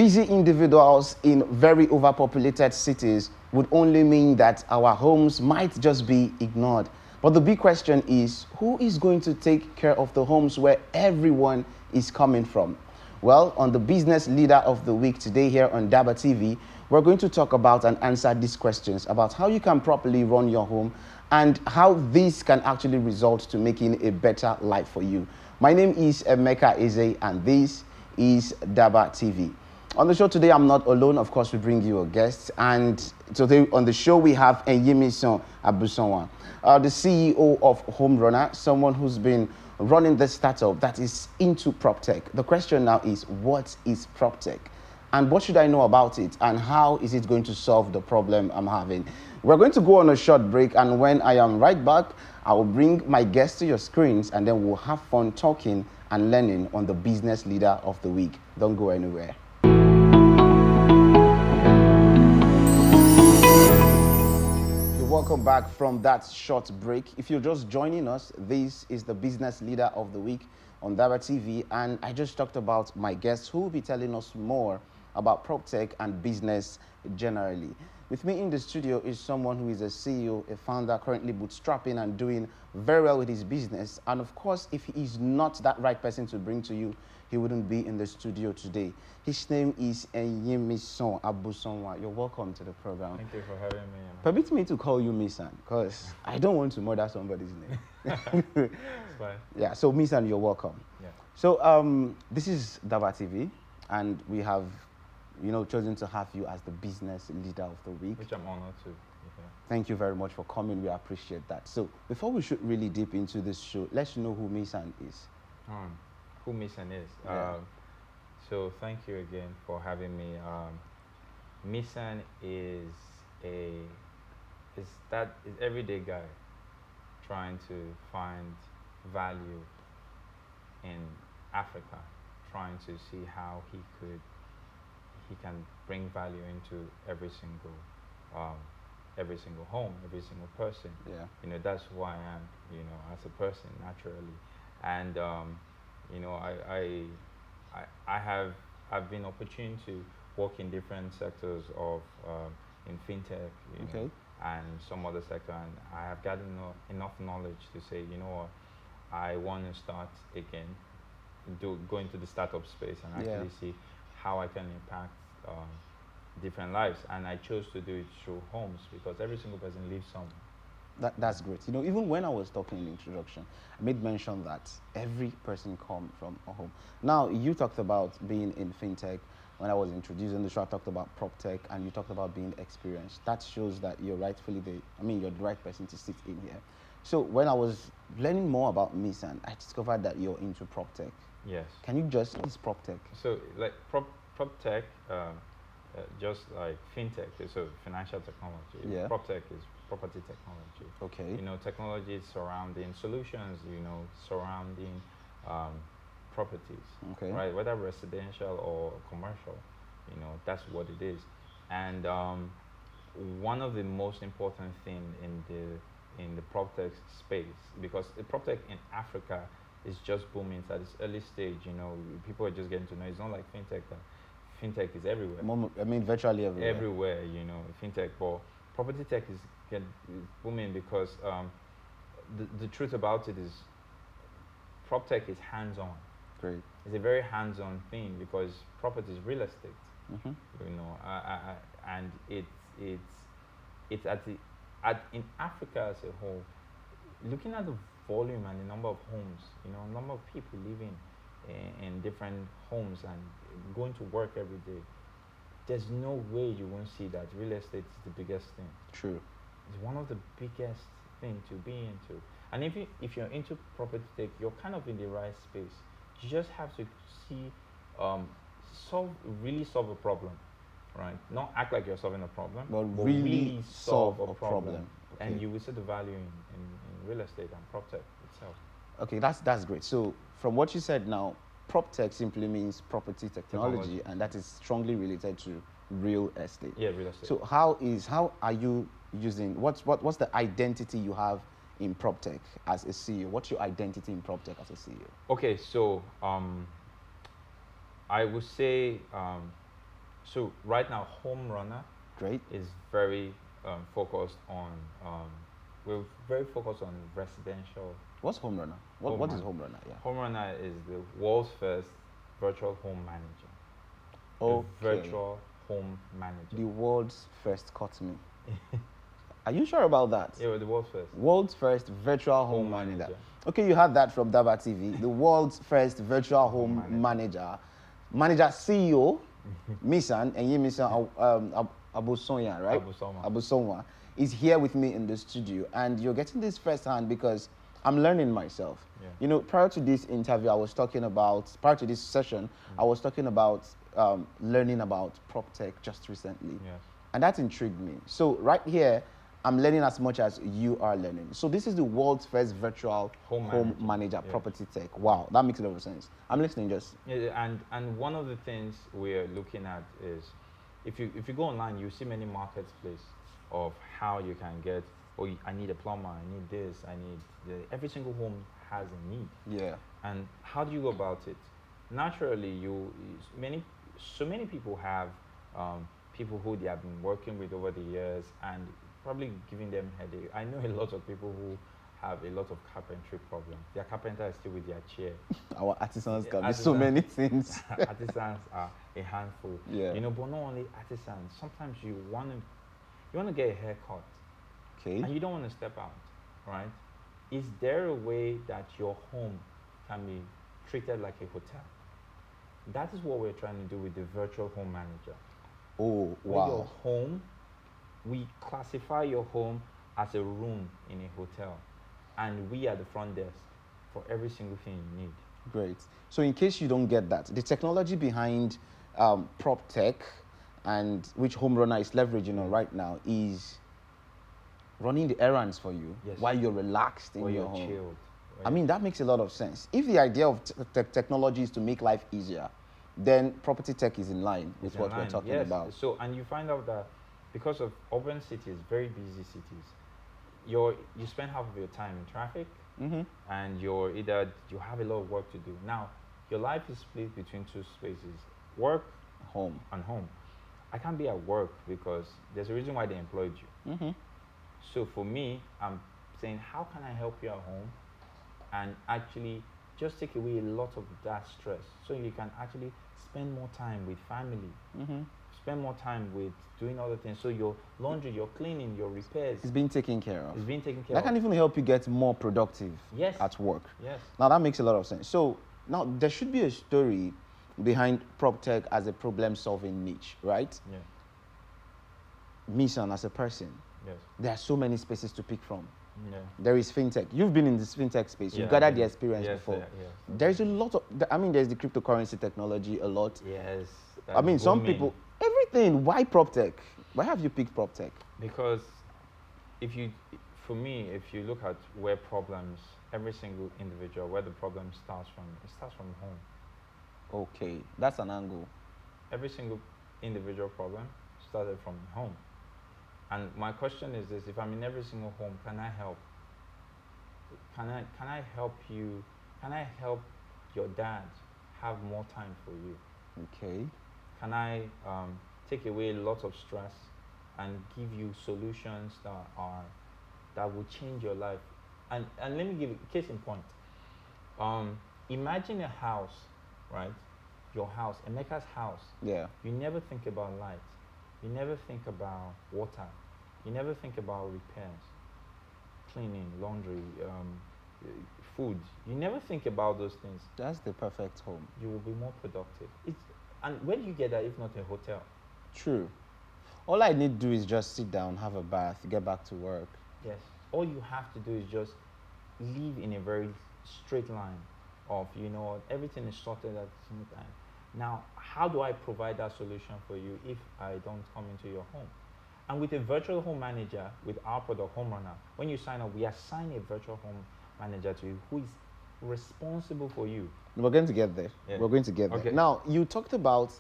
Busy individuals in very overpopulated cities would only mean that our homes might just be ignored. But the big question is, who is going to take care of the homes where everyone is coming from? Well, on the Business Leader of the Week today here on DABA TV, we're going to talk about and answer these questions about how you can properly run your home and how this can actually result to making a better life for you. My name is Emeka Eze and this is DABA TV. On the show today, I'm not alone. Of course, we bring you a guest. And today on the show, we have Eyimisan ABUSOMWAN, the CEO of Homerunner, someone who's been running this startup that is into prop tech. The question now is, what is prop tech? And what should I know about it? And how is it going to solve the problem I'm having? We're going to go on a short break. And when I am right back, I will bring my guest to your screens and then we'll have fun talking and learning on the Business Leader of the Week. Don't go anywhere. Welcome back from that short break. If you're just joining us, this is the Business Leader of the Week on DABA TV, and I just talked about my guest who will be telling us more about prop tech and business generally. With me in the studio is someone who is a CEO, a founder, currently bootstrapping and doing very well with his business. And of course, if he is not that right person to bring to you, he wouldn't be in the studio today. His name is Eyimisan ABUSOMWAN. You're welcome to the program. Thank you for having me. Permit me to call you MISAN, because I don't want to murder somebody's name. It's fine. Yeah, so MISAN, you're welcome. Yeah. So this is DABA TV, and we have, chosen to have you as the Business Leader of the Week. Which I'm honored to. Yeah. Thank you very much for coming. We appreciate that. So before we should really deep into this show, let's know who MISAN is. Who MISAN is. Yeah. So thank you again for having me. MISAN is everyday guy trying to find value in Africa, trying to see how he can bring value into every single home, every single person. Yeah. That's who I am, as a person naturally. And I've been opportune to work in different sectors of in fintech, Okay. and some other sector, and I have gotten enough knowledge to say, what, I want to start again, go into the startup space and actually see how I can impact different lives. And I chose to do it through homes because every single person lives somewhere. That's great. Even when I was talking in the introduction, I made mention that every person comes from a home. Now, you talked about being in fintech. When I was introducing the show, I talked about prop tech, and you talked about being experienced. That shows that you're rightfully you're the right person to sit in here. So when I was learning more about MISAN, I discovered that you're into prop tech. Yes. Can you just use prop tech? So like prop tech, just like fintech, so financial technology. Yeah. Prop tech is property technology. Okay. Technology is surrounding solutions, surrounding properties. Okay. Right, whether residential or commercial, that's what it is. And one of the most important thing in the prop tech space, because the prop tech in Africa is just booming. It's at its early stage. People are just getting to know. It's not like fintech. Fintech is everywhere. Virtually everywhere. Everywhere, fintech. But property tech is booming because the truth about it is prop tech is hands-on. Great. It's a very hands-on thing because property is real estate. Mm-hmm. And it's in Africa as a whole, looking at the volume and the number of homes, number of people living in different homes and going to work every day, there's no way you won't see that real estate is the biggest thing. True. It's one of the biggest things to be into. And if you're into property tech, you're kind of in the right space. You just have to see, really solve a problem, right? Not act like you're solving a problem, but really solve a problem. Okay. And you will see the value in real estate and prop tech itself. Okay, that's great. So from what you said now, prop tech simply means property technology, and that is strongly related to real estate. Yeah, real estate. So how are you using, what's the identity you have in prop tech as a CEO? What's your identity in prop tech as a CEO? Okay, so I would say So right now, Homerunner Great. is very focused on. We're very focused on residential. What's Homerunner? What is Homerunner? Yeah. Homerunner is the world's first virtual home manager. Okay. Virtual home manager. The world's first caught me. Are you sure about that? Yeah, the world's first. World's first virtual home manager. Okay, you had that from DABA TV. The world's first virtual home manager. Manager CEO, MISAN, and Eyimisan ABUSOMWAN, right? ABUSOMWAN is here with me in the studio, and you're getting this firsthand because I'm learning myself. Yeah. You know, prior to this interview, prior to this session, I was talking about learning about prop tech just recently. Yes. And that intrigued me. So right here, I'm learning as much as you are learning. So this is the world's first virtual home manager yes. property tech. Wow, that makes a lot of sense. I'm listening just. Yeah, and one of the things we're looking at is if you go online, you see many marketplaces of how you can get, I need a plumber, I need this, every single home has a need. Yeah. And how do you go about it? Naturally, so many people have people who they have been working with over the years and probably giving them headache. I know a lot of people who have a lot of carpentry problems. Their carpenter is still with their chair. Our artisans can be so many things. Artisans are a handful. Yeah. You know, but not only artisans. Sometimes you want to get a haircut. Okay. And you don't want to step out, right? Is there a way that your home can be treated like a hotel? That is what we're trying to do with the virtual home manager. Oh, wow. Your home, we classify your home as a room in a hotel, and we are the front desk for every single thing you need. Great. So in case you don't get that, the technology behind prop tech, and which Homerunner is leveraging on right now, is running the errands for you while you're relaxed in your home. Chilled, right? I mean, that makes a lot of sense. If the idea of technology is to make life easier, then property tech is in line with what we're talking about. So, and you find out that because of urban cities, very busy cities, you spend half of your time in traffic, and you have a lot of work to do. Now, your life is split between two spaces: work, home, and home. I can't be at work because there's a reason why they employed you. So for me, I'm saying, how can I help you at home and actually just take away a lot of that stress so you can actually spend more time with family, spend more time with doing other things. So your laundry, your cleaning, your repairs. It's being taken care of. It's being taken care of. That can even help you get more productive at work. Yes. Now that makes a lot of sense. So now there should be a story behind prop tech as a problem-solving niche, right? Yeah. MISAN as a person. Yes. There are so many spaces to pick from. Yeah. There is fintech. You've been in this fintech space. You've gathered the experience before. Yes. There's a lot of, there's the cryptocurrency technology a lot. Yes. I mean, some people, everything. Why prop tech? Why have you picked prop tech? Because for me, if you look at where problems, every single individual, where the problem starts from, it starts from home. Okay, that's an angle. Every single individual problem started from home. And my question is this: if I'm in every single home, can I help? Can I help you? Can I help your dad have more time for you? Okay. Can I take away a lot of stress and give you solutions that will change your life? And let me give you a case in point. Imagine a house, right? Your house, Emeka's house. Yeah. You never think about light. You never think about water. You never think about repairs, cleaning, laundry, food. You never think about those things. That's the perfect home. You will be more productive. And where do you get that if not a hotel? True. All I need to do is just sit down, have a bath, get back to work. Yes. All you have to do is just live in a very straight line of, everything is sorted at the same time. Now, how do I provide that solution for you if I don't come into your home? And with a virtual home manager, with our product Homerunner, when you sign up, we assign a virtual home manager to you who is responsible for you. We're going to get there. Yeah. We're going to get there. Okay. Now, you talked about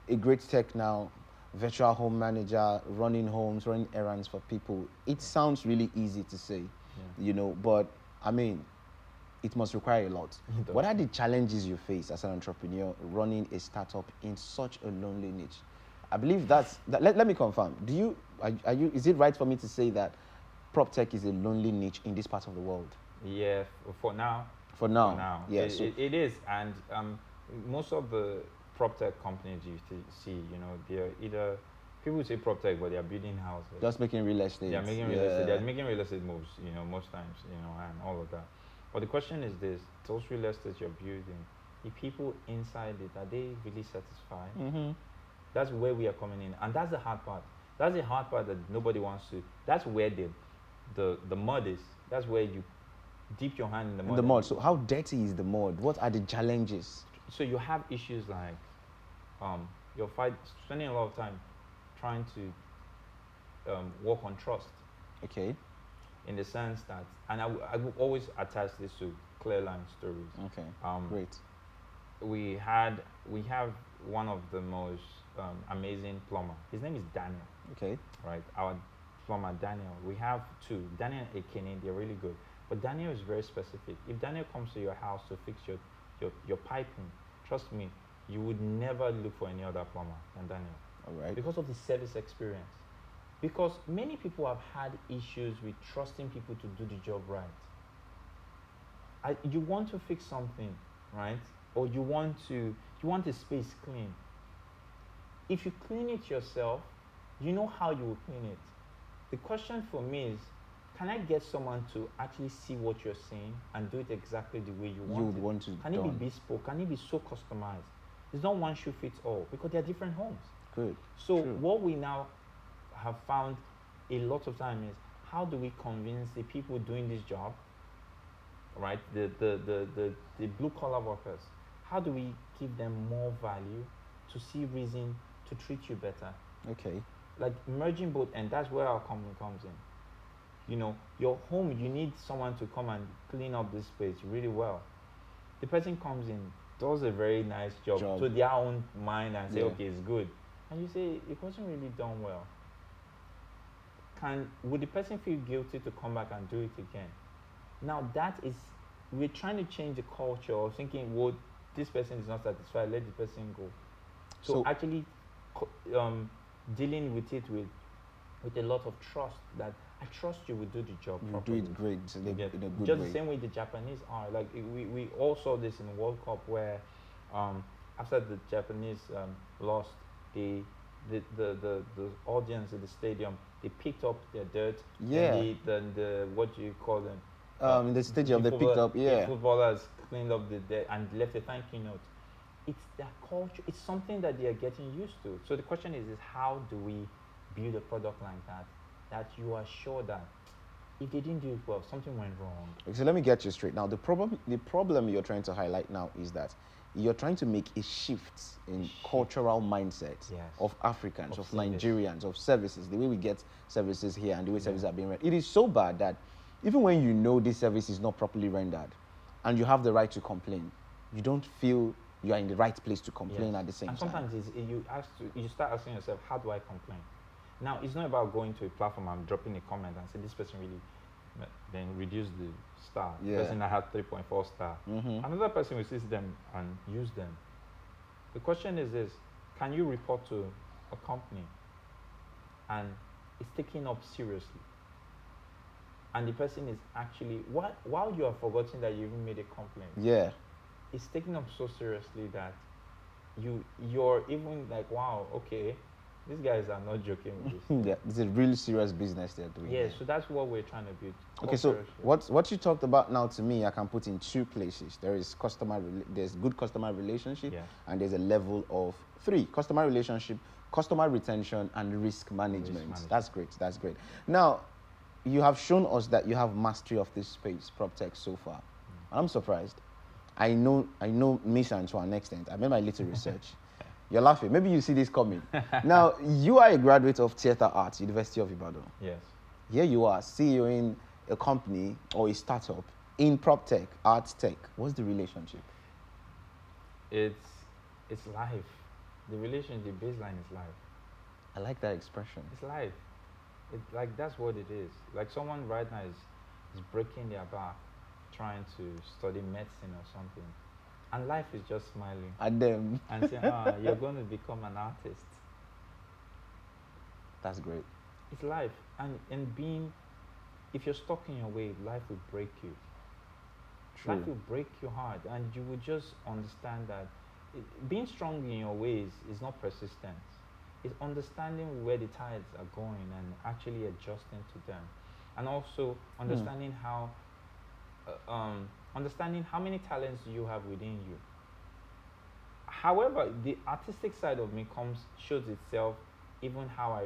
a great tech now, virtual home manager, running homes, running errands for people. It sounds really easy to say, but I mean, it must require a lot. What are the challenges you face as an entrepreneur running a startup in such a lonely niche? I believe let me confirm. Are you, is it right for me to say that prop tech is a lonely niche in this part of the world? Yeah, for now. For now. For now. Yeah. It is. And most of the prop tech companies you see, they're either, people say prop tech, but they're building houses. Just making real estate. They're making real estate. They're making real estate moves, most times, and all of that. But the question is this: those real estates you're building, the people inside it, are they really satisfied? Mm-hmm. That's where we are coming in, and that's the hard part. That's the hard part that nobody wants to. That's where the mud is. That's where you dip your hand in the mud. In the mud. So how dirty is the mud? What are the challenges? So you have issues like you're spending a lot of time trying to work on trust. Okay. In the sense that, and I will always attach this to clear line stories. Okay. Great. We have one of the most amazing plumber. His name is Daniel. Okay. Right. Our plumber Daniel. We have two. Daniel and Ekene. They're really good. But Daniel is very specific. If Daniel comes to your house to fix your piping, trust me, you would never look for any other plumber than Daniel. All right. Because of the service experience. Because many people have had issues with trusting people to do the job right. You want to fix something, right? Or you want a space clean. If you clean it yourself, you know how you will clean it. The question for me is, can I get someone to actually see what you're saying and do it exactly the way you want it? You would want to. Can it be bespoke? Can it be so customized? It's not one shoe fits all, because they're different homes. Good. So True. what we now have found a lot of time is, how do we convince the people doing this job, right, the blue collar workers, how do we give them more value to see reason to treat you better? Okay. Like merging both, and that's where our company comes in. Your home, you need someone to come and clean up this space really well. The person comes in, does a very nice job to their own mind and say, okay, it's good. And you say, it wasn't really done well. Would the person feel guilty to come back and do it again? Now we're trying to change the culture of thinking, well, this person is not satisfied, let the person go. So actually dealing with it with a lot of trust, that I trust you will do the job properly. Do it great. So in a good just way. the same way the Japanese are. Like we all saw this in the World Cup, where after the Japanese lost, the audience at the stadium, they picked up their dirt. Yeah. And the what do you call them? In the stadium, they picked up. Yeah. The footballers cleaned up the dirt and left a thank you note. It's their culture. It's something that they are getting used to. So the question is how do we build a product like that you are sure that if they didn't do it well, something went wrong. Okay, so let me get you straight. Now, the problem you're trying to highlight now is that you're trying to make a shift in cultural mindset of Africans, of Nigerians, of services, the way we get services here and the way services are being rendered. It is so bad that even when you know this service is not properly rendered and you have the right to complain, you don't feel you are in the right place to complain at the same time. And sometimes you start asking yourself, how do I complain? Now, it's not about going to a platform and dropping a comment and say, this person really, then reduce the star. The person that had 3.4 star. Mm-hmm. Another person will see them and use them. The question is this: can you report to a company and it's taken up seriously? And the person is actually, while you are forgetting that you even made a complaint. Yeah. It's taken up so seriously that you're even like, wow, okay, these guys are not joking with this. Yeah, it's a really serious business they're doing. Yeah, so that's what we're trying to build. Okay, so what you talked about now, to me, I can put in two places. There is there's good customer relationship, and there's a level of 3: customer relationship, customer retention, and risk management. That's great. That's great. Now, you have shown us that you have mastery of this space, prop tech, so far. And I'm surprised. I know MISAN to an extent. I made my little research. You're laughing. Maybe you see this coming. Now, you are a graduate of Theatre Arts, University of Ibadan. Yes. Here you are, CEOing a company or a startup in prop tech, art tech. What's the relationship? It's life. The relationship baseline is life. I like that expression. It's life. It's like, that's what it is. Like someone right now is breaking their back trying to study medicine or something. And life is just smiling at them and saying, you're going to become an artist. That's great. It's life. And being, if you're stuck in your way, life will break you. True. Life will break your heart, and you will just understand that being strong in your ways is not persistence. It's understanding where the tides are going and actually adjusting to them, and also understanding understanding how many talents you have within you. However, the artistic side of me shows itself even how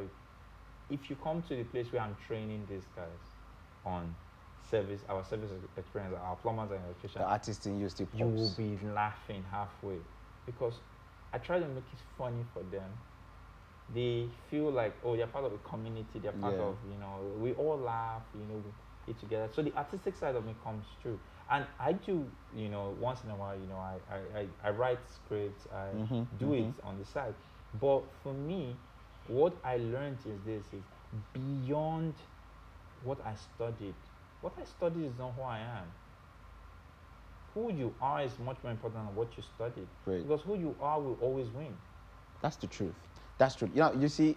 if you come to the place where I'm training these guys on our service experience, our plumbers and electricians, The artist in you still pops. you will be laughing halfway because I try to make it funny for them. They feel like, oh, they're part of a community, they're part of, we all laugh, we eat together. So the artistic side of me comes through. And I do, once in a while, I write scripts, I do it on the side. But for me, what I learned is beyond what I studied. What I studied is not who I am. Who you are is much more important than what you studied. Great. Because who you are will always win. That's the truth. That's true. You see,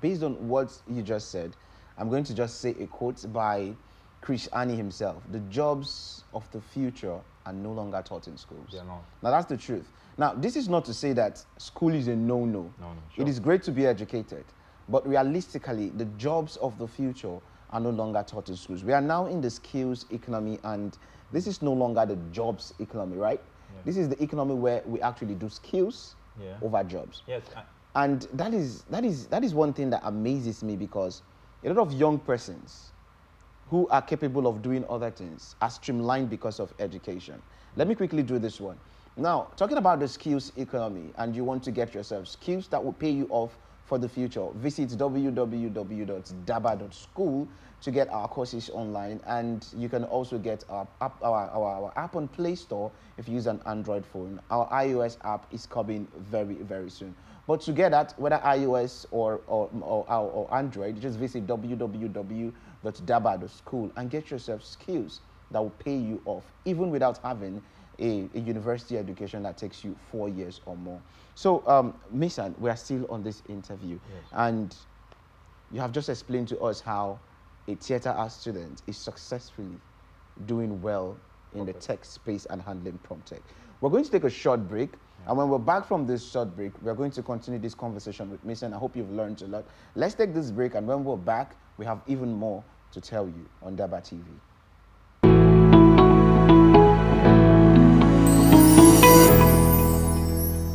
based on what you just said, I'm going to just say a quote by Chris Annie himself. The jobs of the future are no longer taught in schools. They're not. Now, that's the truth. Now, this is not to say that school is a no-no. No, sure. It is great to be educated. But realistically, the jobs of the future are no longer taught in schools. We are now in the skills economy, and this is no longer the jobs economy, right? Yeah. This is the economy where we actually do skills over jobs. Yes. And that is one thing that amazes me, because a lot of young persons who are capable of doing other things are streamlined because of education. Let me quickly do this one. Now, talking about the skills economy, and you want to get yourself skills that will pay you off for the future, visit www.daba.school to get our courses online, and you can also get our app on Play Store if you use an Android phone. Our iOS app is coming very, very soon. But to get that, whether iOS or Android, just visit www.daba.school and get yourself skills that will pay you off, even without having a university education that takes you 4 years or more. So, MISAN, we are still on this interview, and you have just explained to us how a theater arts student is successfully doing well in the tech space and handling prompt tech. We're going to take a short break, and when we're back from this short break, we're going to continue this conversation with MISAN. I hope you've learned a lot. Let's take this break, and when we're back, we have even more to tell you on DABA TV.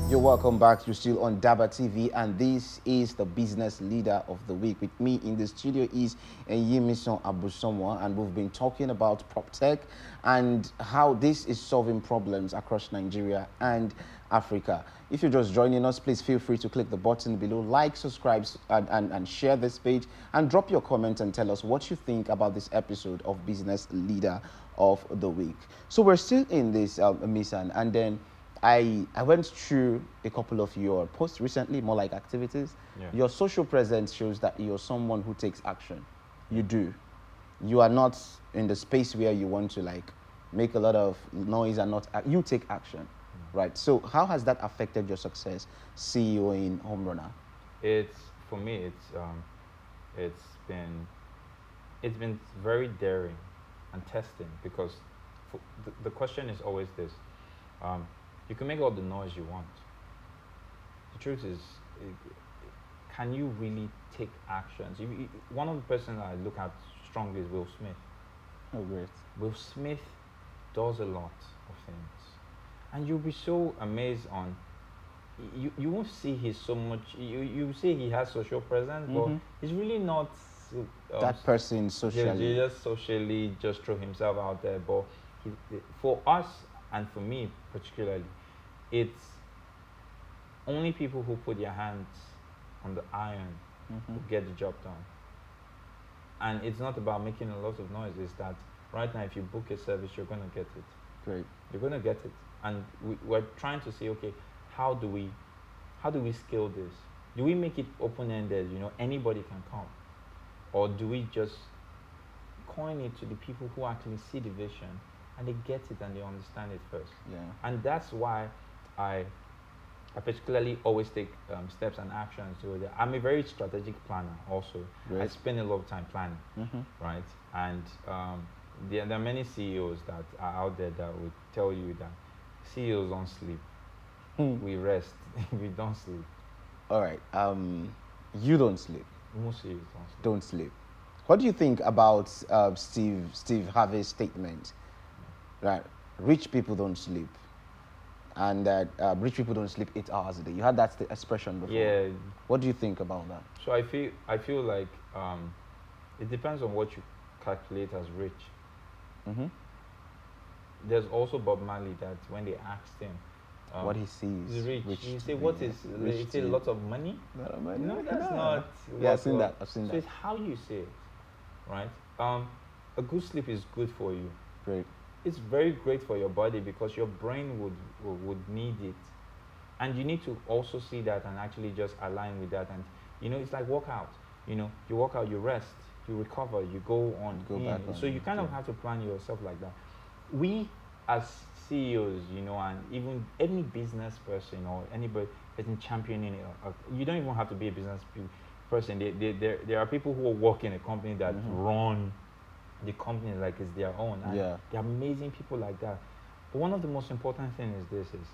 You're welcome back. You're still on DABA TV, and this is the business leader of the week. With me in the studio is Eyimisan ABUSOMWAN, and we've been talking about prop tech and how this is solving problems across Nigeria and Africa. If you're just joining us, please feel free to click the button below, like, subscribe, and share this page, and drop your comment and tell us what you think about this episode of Business Leader of the Week. So we're still in this, MISAN, and then I went through a couple of your posts recently, more like activities. Your social presence shows that you're someone who takes action. You do. You are not in the space where you want to like make a lot of noise and not act. You take action, right? So how has that affected your success, CEO in Homerunner? For me, it's been very daring and testing, because the question is always this. You can make all the noise you want. The truth is, can you really take actions? One of the persons I look at strongly is Will Smith. Oh, great. Will Smith does a lot of things. And you'll be so amazed on, you won't see he's so much, you say he has social presence, but he's really not that person socially. He just socially just throw himself out there. But for us, and for me particularly, it's only people who put their hands on the iron who get the job done. And it's not about making a lot of noise. It's that right now, if you book a service, you're going to get it. Great. You're going to get it. And we're trying to say, okay, how do we scale this? Do we make it open-ended? Anybody can come, or do we just coin it to the people who actually see the vision and they get it and they understand it first? Yeah. And that's why I I particularly always take steps and actions. So I'm a very strategic planner also. I Right. spend a lot of time planning, right? And there are many CEOs that are out there that would tell you that CEOs don't sleep. We rest. We don't sleep. All right. You don't sleep. Most CEOs don't sleep. Don't sleep. What do you think about Steve Harvey's statement that rich people don't sleep, and that rich people don't sleep 8 hours a day? You had that expression before. Yeah. What do you think about that? So I feel like it depends on what you calculate as rich. There's also Bob Marley that when they asked him What he sees. he's rich, rich he to say be, what yeah. is Rich he to say you. lots of money? Not a money. No, that's No. not. Yeah, I've what- seen that. I've seen So that. it's how you say it, right? A good sleep is good for you. Great. It's very great for your body because your brain would need it, and you need to also see that and actually just align with that. And it's like workout. You work out, you rest, you recover, you go on. Go back on, So you kind of yeah. have to plan yourself like that. We as CEOs, and even any business person or anybody person championing it, you don't even have to be a business person. There are people who work in a company that run the company like it's their own. And Yeah. they're amazing people like that. But one of the most important things is this: is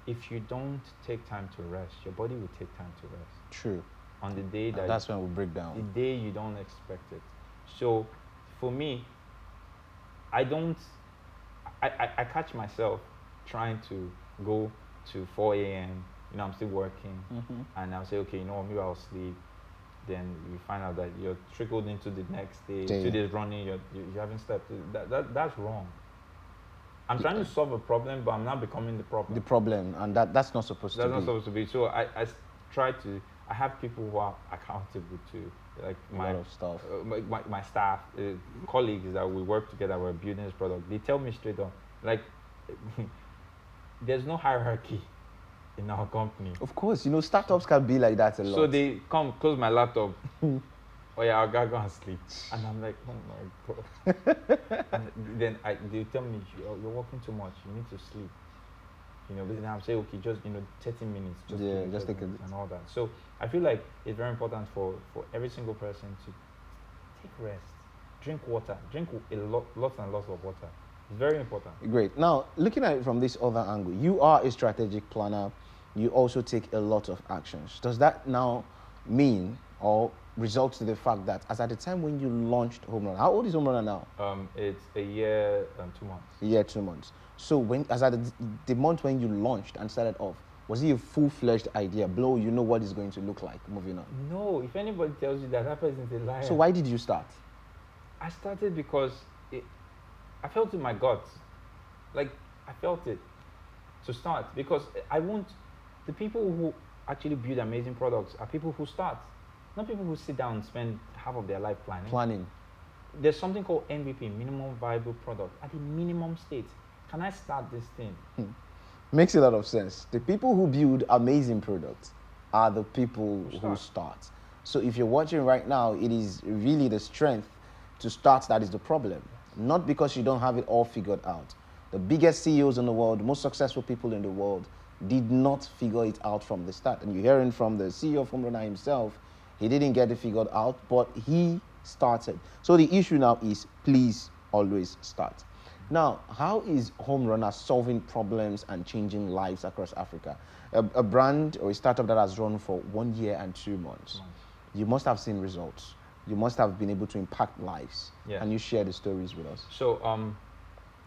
if you don't take time to rest, your body will take time to rest. True. On the day And that that's when we break the down. day you don't expect it. So for me, I don't I catch myself trying to go to 4 a.m. I'm still working, and I'll say, okay, maybe I'll sleep. Then you find out that you're trickled into the next day. Day. 2 days running, you haven't slept. That's wrong. I'm trying to solve a problem, but I'm not becoming the problem. The problem, and that's not supposed That's to not be. supposed to be. So I try to. I have people who are accountable to, like A lot of stuff. my staff, colleagues that we work together. We're building this product. They tell me straight up, like, there's no hierarchy in our company. Of course, startups can be like that a lot. So they come close my laptop. Oh yeah, I'll go and sleep. And I'm like, oh my god. And then they tell me, you're working too much. You need to sleep. But then I'm saying, okay, just 30 minutes. Just take a minutes and all that. So I feel like it's very important for every single person to take rest, drink water, drink lots and lots of water. It's very important. Great. Now, looking at it from this other angle, you are a strategic planner. You also take a lot of actions. Does that now mean or result to the fact that as at the time when you launched Homerunner, how old is Homerunner now? It's a year and 2 months. A year, 2 months. So as at the month when you launched and started off, was it a full-fledged idea? Blow, you know what it's going to look like moving on? No, if anybody tells you that person is a liar. So why did you start? I started because I felt in my gut. Like, I felt it to start because the people who actually build amazing products are people who start, not people who sit down and spend half of their life planning. There's something called MVP, minimum viable product, at the minimum state. Can I start this thing? Makes a lot of sense. The people who build amazing products are the people who start. So if you're watching right now, it is really the strength to start that is the problem. Not because you don't have it all figured out. The biggest CEOs in the world, most successful people in the world, did not figure it out from the start. And you're hearing from the CEO of Homerunner himself, he didn't get it figured out, but he started. So the issue now is, please always start. Now, how is Homerunner solving problems and changing lives across Africa? A brand or a startup that has run for 1 year and 2 months. You must have seen results. You must have been able to impact lives. Yeah. Can you share the stories with us? So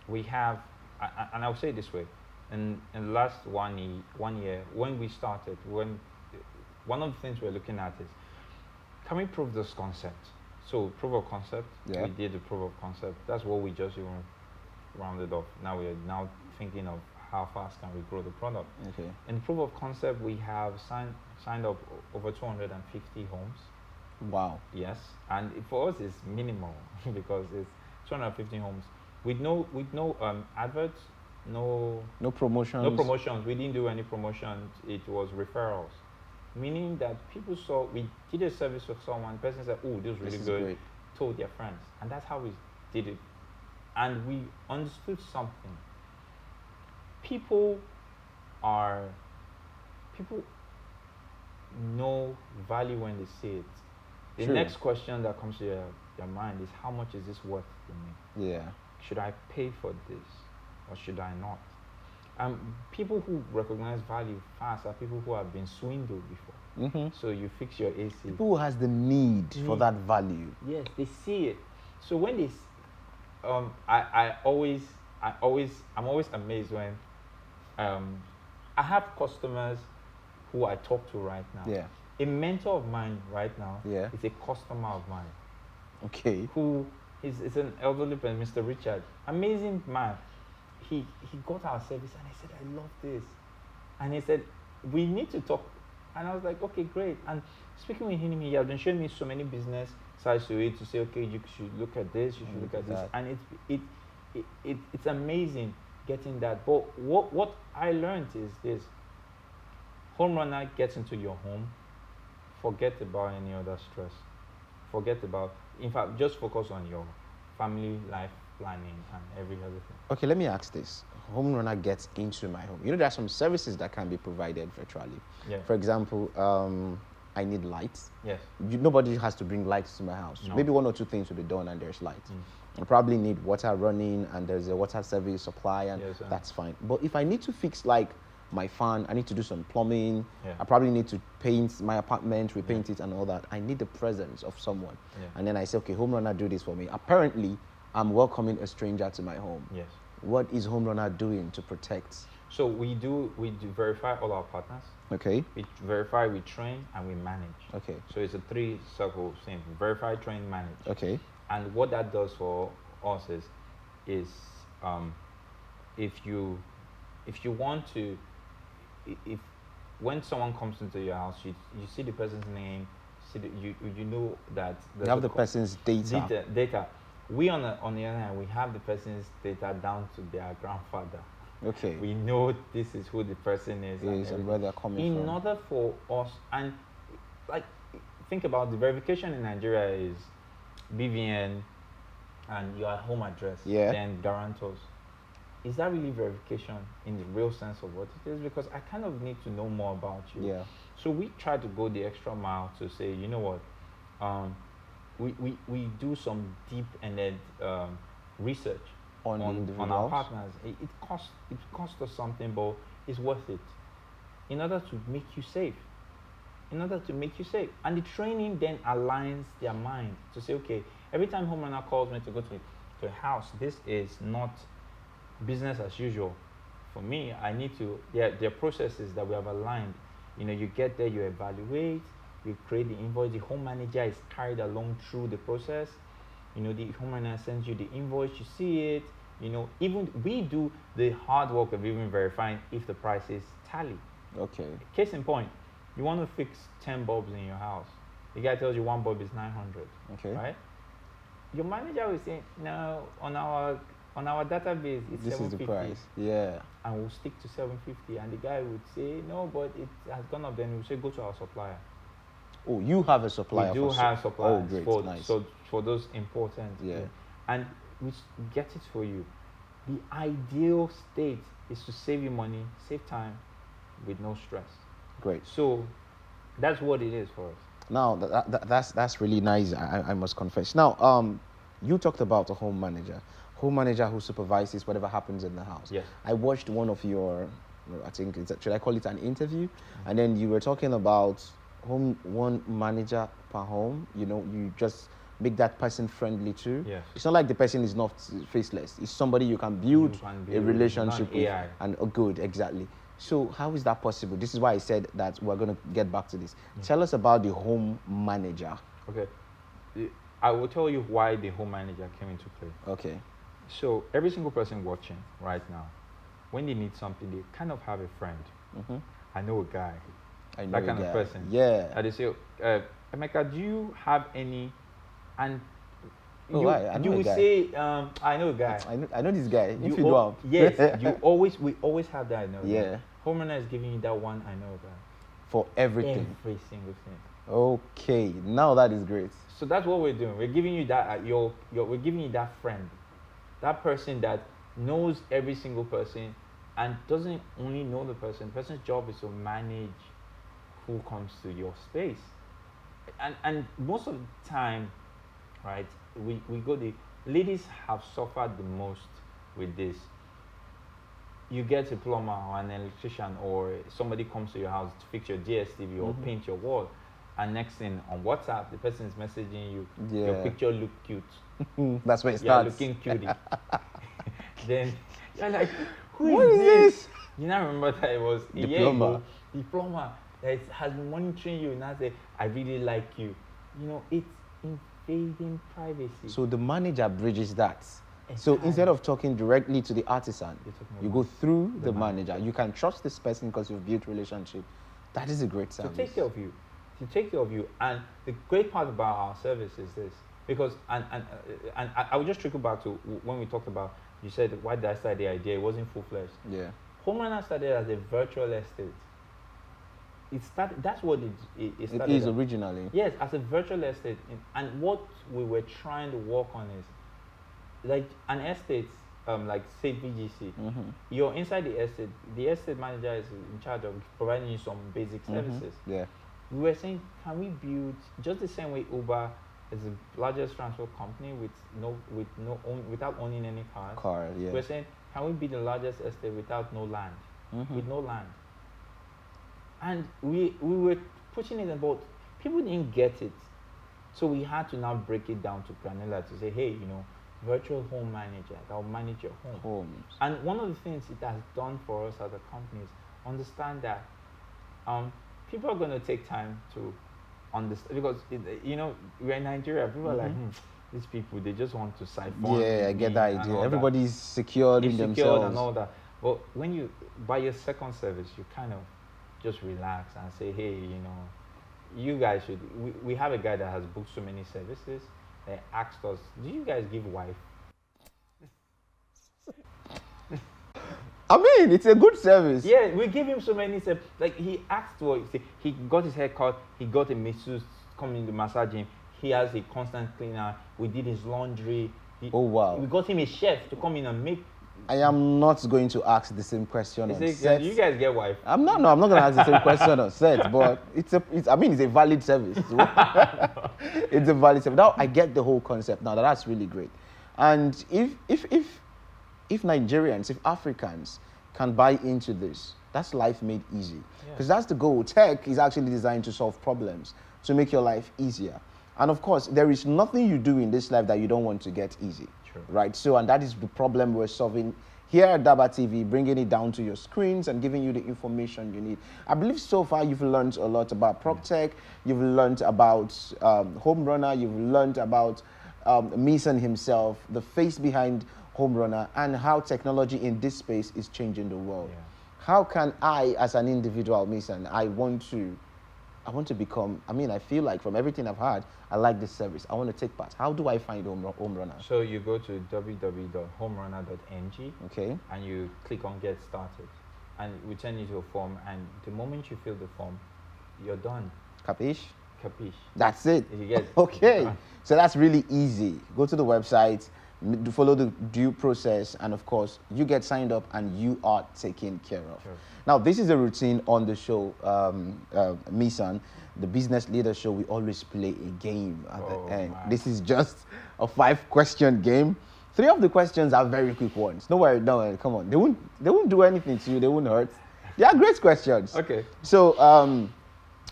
we have, and I'll say it this way, in the last 1 year, when we started, one of the things we're looking at is, can we prove this concept? So proof of concept, we did the proof of concept. That's what we just even rounded off. Now we are now thinking of how fast can we grow the product. Okay. In proof of concept, we have signed up over 250 homes. Wow. Yes, and for us it's minimal because it's 250 homes with no adverts, no promotions. no promotions. We didn't do any promotions. It was referrals, meaning that people saw we did a service for someone. Person said, "Oh, this is really good." Great. Told their friends, and that's how we did it. And we understood something. People are people know value when they see it. The True. next question that comes to your mind is, how much is this worth to me? Yeah. Should I pay for this or should I not? People who recognize value fast are people who have been swindled before. Mm-hmm. So you fix your AC. People who has the need for that value. Yes, they see it. So when they, I'm always amazed when, I have customers who I talk to right now. Yeah. A mentor of mine right now Yeah. is a customer of mine. Okay. Who is an elderly person, Mr. Richard. Amazing man. He got our service and he said, I love this. And he said, we need to talk. And I was like, okay, great. And speaking with him, he has been showing me so many business sides to it to say, okay, you should look at this, you should look at this. And it's amazing getting that. But what I learned is this. Homerunner gets into your home, forget about any other stress. In fact, just focus on your family life planning and every other thing. Okay, let me ask this. Homerunner gets into my home. You know, there are some services that can be provided virtually. Yeah. For example, I need lights. Yes. Nobody has to bring lights to my house. No. Maybe one or two things will be done and there's light. I probably need water running and there's a water service supply and Yes, that's fine. But if I need to fix like my fan, I need to do some plumbing, Yeah. I probably need to paint my apartment, repaint it and all that. I need the presence of someone. Yeah. And then I say, okay, Homerunner, do this for me. Apparently, I'm welcoming a stranger to my home. Yes. What is Homerunner doing to protect? So we do verify all our partners. Okay. We verify, we train, and we manage. Okay. So it's a 3-circle thing: verify, train, manage. Okay. And what that does for us is if you want to, if when someone comes into your house, you see the person's name, you know that You have the person's data. Data. We on the other hand, we have the person's data down to their grandfather. Okay. We know this is who the person is And where they're coming from. In order for us, and like, think about the verification in Nigeria is BVN and your home address, Yeah. then guarantors. Is that really verification in the real sense of what it is? Because I kind of need to know more about you. Yeah. So we try to go the extra mile to say, you know what, we do some deep ended research On the on our individuals? partners. It costs us something, but it's worth it in order to make you safe. And the training then aligns their mind to say, okay, every time Homerunner calls me to go to a house, this is not business as usual. For me, I need to, there are processes that we have aligned. You know, you get there, you evaluate, you create the invoice, the home manager is carried along through the process. You know, the homeowner sends you the invoice, you see it. You know, even we do the hard work of even verifying if the prices tally. Okay. Case in point, you want to fix 10 bulbs in your house. The guy tells you one bulb is 900. Okay. Right? Your manager will say, no, on our database, it's This is 750. the price. Yeah. And we'll stick to 750. And the guy would say, no, but it has gone up. Then we'll say, go to our supplier. Oh, you have a supplier. We do have suppliers. Oh, great. Nice. For those important. Yeah. And we get it for you. The ideal state is to save you money, save time, with no stress. Great. So that's what it is for us. Now, that's really nice, I must confess. Now, you talked about a home manager who supervises whatever happens in the house. Yes. I watched one of your, I think, should I call it an interview? And then you were talking about one manager per home. You know, you just make that person friendly too. Yes. It's not like the person is not faceless. It's somebody you can build a relationship with. AI. And good, exactly. So how is that possible? This is why I said that we're going to get back to this. Tell us about the home manager. Okay. I will tell you why the home manager came into play. Okay. So every single person watching right now, when they need something, they kind of have a friend. Mm-hmm. I know a guy. I know that a kind guy. of person. Yeah. And they say, Emeka, do you have any? And Oh, you, I know you a will guy. say, I know a guy. I know this guy. If you al- do yes, we always have that. I know. Yeah. Homerunner is giving you that one. I know a guy. For everything. Every single thing. Okay. Now that is great. So that's what we're doing. We're giving you that. We're giving you that friend, that person that knows every single person and doesn't only know the person. The person's job is to manage who comes to your space. And most of the time, right, we go the ladies have suffered the most with this. You get a plumber or an electrician or somebody comes to your house to fix your DSTV or paint your wall, and next thing on WhatsApp the person is messaging you, your picture look cute. That's where it You're starts. looking cutie. Then you're like, What is this? You now remember that it was The plumber. The plumber that has been monitoring you, and now say, I really like you. You know, it's invading privacy. So the manager bridges that. So instead of talking directly to the artisan, you go through the manager. You can trust this person because you've built relationship. That is a great service. To take care of you. To take care of you. And the great part about our service is this. Because, and I will just trickle back to when we talked about, you said, why did I start the idea? It wasn't full-fledged. Yeah. Homerunner started as a virtual estate. That's what it started. It is originally. Yes, as a virtual estate. And what we were trying to work on is, like an estate, like say VGC, you're inside the estate manager is in charge of providing you some basic services. Yeah. We were saying, can we build just the same way Uber is the largest transport company without owning any cars? Yeah. We're saying, can we be the largest estate without no land? With no land. And we were pushing it, but people didn't get it. So we had to now break it down to granular to say, hey, you know, virtual home manager that will manage your home. Homes. And one of the things it has done for us as a company is understand that people are going to take time to understand, because you know, we're in Nigeria. People are like, these people, they just want to siphon. Yeah, I get that idea. Everybody's secured in themselves and all that. But when you buy your second service, you kind of just relax and say, hey, you know, you guys should. We have a guy that has booked so many services. They asked us, do you guys give wife? I mean, it's a good service. Yeah, we give him so many services. Like, he asked for, he got his hair cut, he got a masseuse coming to massage him, he has a constant cleaner, we did his laundry. Oh, wow. We got him a chef to come in and make. I am not going to ask the same question on set. Do you guys get wife? I'm not going to ask the same question on set, but it's a valid service. It's a valid service. Now I get the whole concept. Now that's really great. And if Nigerians, if Africans can buy into this, that's life made easy. Because that's the goal. Tech is actually designed to solve problems, to make your life easier. And of course, there is nothing you do in this life that you don't want to get easy. Right? So, and that is the problem we're solving here at DABA TV, bringing it down to your screens and giving you the information you need. I believe so far you've learned a lot about PropTech, you've learned about Homerunner, you've learned about MISAN himself, the face behind Homerunner, and how technology in this space is changing the world. Yeah. How can I, as an individual, MISAN, I want to become, I feel like from everything I've had, I like this service. I want to take part. How do I find Homerunner? So you go to www.homerunner.ng. Okay. And you click on Get Started. And we send you to a form. And the moment you fill the form, you're done. Capiche? Capiche. That's it. You get it. Okay. So that's really easy. Go to the website, follow the due process, and of course, you get signed up and you are taken care of. Sure. Now, this is a routine on the show, MISAN, the business leader show. We always play a game at the end. My. This is just a 5-question game. 3 of the questions are very quick ones. No worry, come on. They won't do anything to you. They won't hurt. They are great questions. Okay. So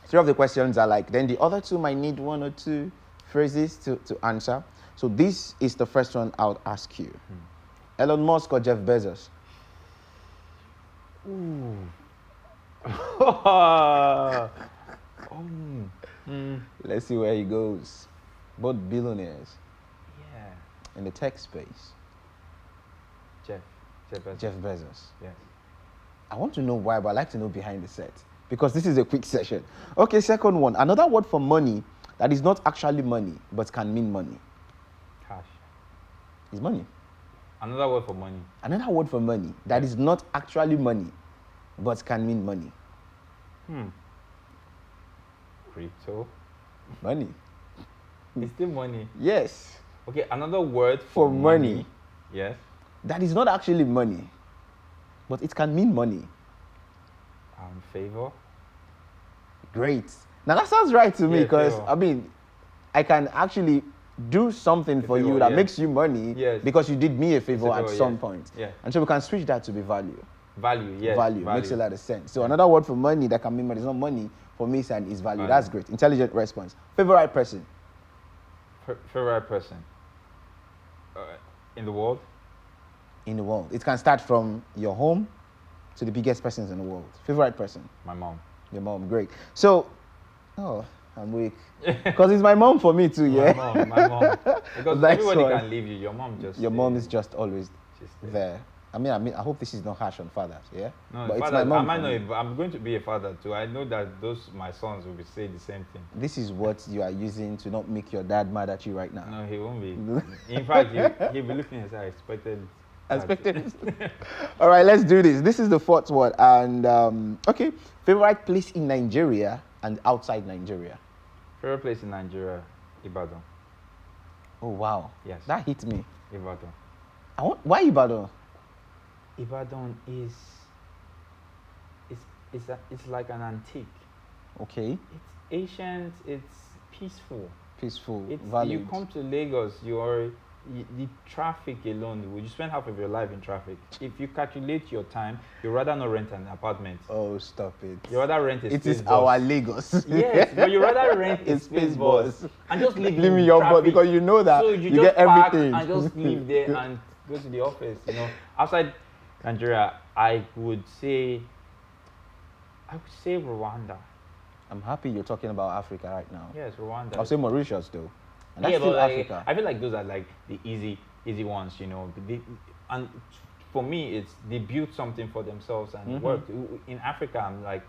3 of the questions are like, then the other 2 might need 1 or 2 phrases to answer. So this is the first one I'll ask you. Elon Musk or Jeff Bezos? Ooh. Let's see where he goes. Both billionaires. Yeah. In the tech space. Jeff Bezos. Jeff Bezos. Yes. I want to know why, but I'd like to know behind the set. Because this is a quick session. Okay, second one. Another word for money that is not actually money, but can mean money. Cash. Is money. Another word for money. Another word for money that is not actually money, but can mean money. Crypto. Money. It's still money. Yes. Okay, another word for money. Yes. That is not actually money, but it can mean money. Favor. Great. Now that sounds right to me Yeah, because favor. I mean, I can actually do something for you favor, that yeah. makes you money Yes. because you did me a favor It's a at favor, some yes. point. Yeah. And so we can switch that to be value. Value, yes. Value makes a lot of sense. So another word for money that can mean money is not money for MISAN is value. Value. That's great. Intelligent response. Favorite person Favorite person in the world? in the world. It can start from your home to the biggest persons in the world. Favorite person. My mom. Your mom. Great. So, oh, I'm weak. Because it's my mom for me too, yeah? My mom. Because Next everybody one. can leave you. Your mom just. Your mom is just always she's there. I mean, I hope this is not harsh on fathers, yeah? No, but father, it's my mom. I for might me. not. I'm going to be a father too. I know that my sons will be saying the same thing. This is what you are using to not make your dad mad at you right now. No, he won't be. In fact, he'll be looking as I expected. I expected. All right, let's do this. This is the fourth one. And, okay, favorite place in Nigeria and outside Nigeria? Favorite place in Nigeria, Ibadan. Oh, wow. Yes. That hit me. Ibadan. Why Ibadan? Ibadan is. It's like an antique. Okay. It's ancient. It's peaceful. Peaceful, It's valid. you come to Lagos, the traffic alone. You spend half of your life in traffic. If you calculate your time, you rather not rent an apartment. Oh, stop it. You rather rent a It space is bus. our Lagos. Yes, but you rather rent a It's space space bus bus. and just leave Leave in me your traffic. butt because you know that So you just get park everything. and just leave there and go to the office. You know, outside Nigeria, I would say Rwanda. I'm happy you're talking about Africa right now. Yes, Rwanda. I'll say Mauritius though. And that's Yeah, still but like, Africa. I feel like those are like the easy ones, you know. And for me, it's they built something for themselves and it worked. In Africa, I'm like,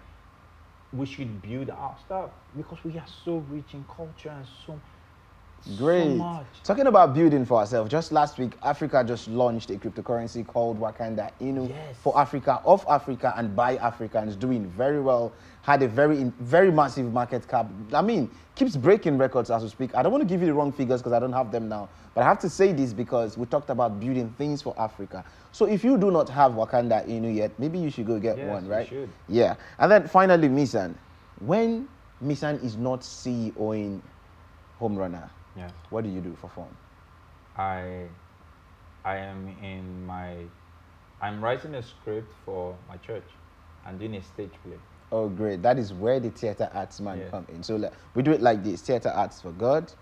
we should build our stuff because we are so rich in culture and so Great. much. Talking about building for ourselves, just last week, Africa just launched a cryptocurrency called Wakanda Inu Yes. for Africa, of Africa, and by Africans, doing very well. Had a very massive market cap. I mean, keeps breaking records as we speak. I don't want to give you the wrong figures because I don't have them now. But I have to say this because we talked about building things for Africa. So if you do not have Wakanda Inu yet, maybe you should go get Yes, one, you right? should. Yeah. And then finally, MISAN. When MISAN is not CEOing Homerunner, Yes. what do you do for fun? I am I'm writing a script for my church and doing a stage play. Oh, great. That is where the theater arts man Yeah. come in. So we do it like this. Theater arts for God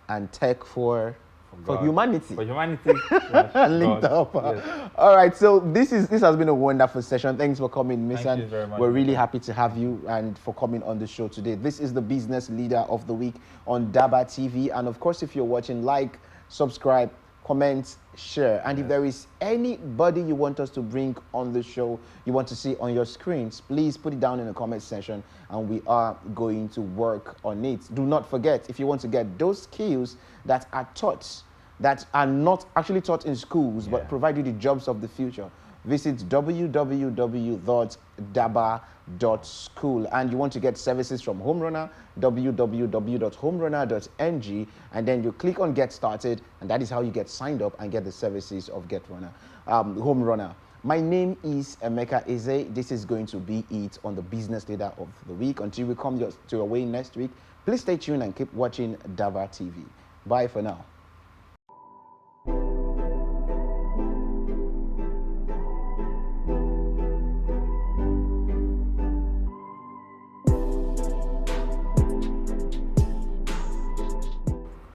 and tech for God. humanity. For humanity. Yes, Linked God. up. Yes. All right. So this has been a wonderful session. Thanks for coming, Thank MISAN. you very much, We're really Emeka. happy to have you and for coming on the show today. This is the Business Leader of the Week on DABA TV. And of course, if you're watching, like, subscribe, comment, share. And if there is anybody you want us to bring on the show, you want to see on your screens, please put it down in the comment section and we are going to work on it. Do not forget, if you want to get those skills that are taught, that are not actually taught in schools, but provide you the jobs of the future, visit www.daba.school. And you want to get services from Homerunner, www.homerunner.ng, and then you click on Get Started, and that is how you get signed up and get the services of Homerunner. My name is Emeka Eze. This is going to be it on the Business Leader of the Week. Until we come to your way next week, please stay tuned and keep watching DABA TV. Bye for now.